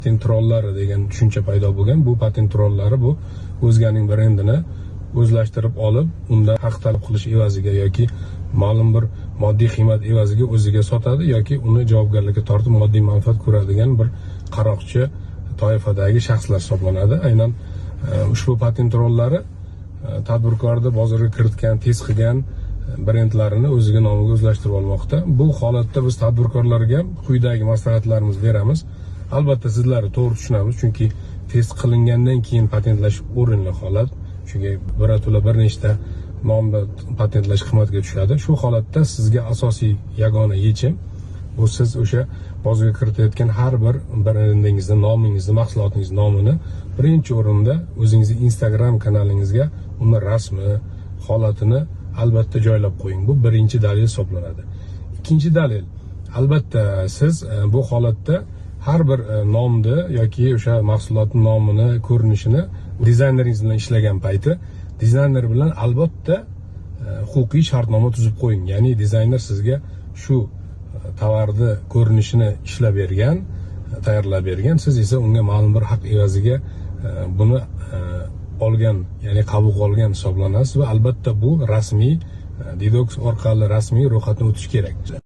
patent trollari degan tushuncha paydo bo'lgan. Bu patent trollari bu o'zganing brendini o'zlashtirib olib, undan haq talab qilish evaziga yoki ma'lum bir moddiy qiymat evaziga o'ziga sotadi yoki uni javobgarlikka tortib moddiy manfaat ko'radigan bir qaroqchi toifadagi shaxslar hisoblanadi. Aynan ushbu patent trollari tadbirkorni bozorga kiritgan, tez qilgan brendlarini o'ziga nomiga o'zlashtirib olmoqda. Bu holatda biz tadbirkorlarga quyidagi maslahatlarimizni beramiz. Albatta sizlarni to'g'ri tushunamiz, chunki test qilingandan keyin patentlash o'rinli holat. Chunki bir nechta nomni patentlash qimmatga tushadi. Shu holatda sizga asosiy yagona yechim bu siz o'sha bozorga kiritayotgan har bir brendingizni, nomingizni, mahsulotingiz nomini birinchi o'rinda o'zingizning Instagram kanalingizga uni rasmi, holatini albatta joylab qo'ying. Bu birinchi dalil hisoblanadi. Ikkinchi dalil, albatta siz bu holatda har bir nomni yoki o'sha mahsulotning nomini, ko'rinishini dizayneringiz bilan ishlagan payti dizayner bilan albatta huquqiy shartnoma tuzib qo'ying. Ya'ni dizayner sizga shu tovarni ko'rinishini ishlab bergan, tayyorlab bergan, siz esa unga ma'lum bir haq evaziga buni olgan, ya'ni qabul qilgan hisoblanasiz va albatta bu rasmiy Didox orqali rasmiy ro'yxatdan o'tish kerak.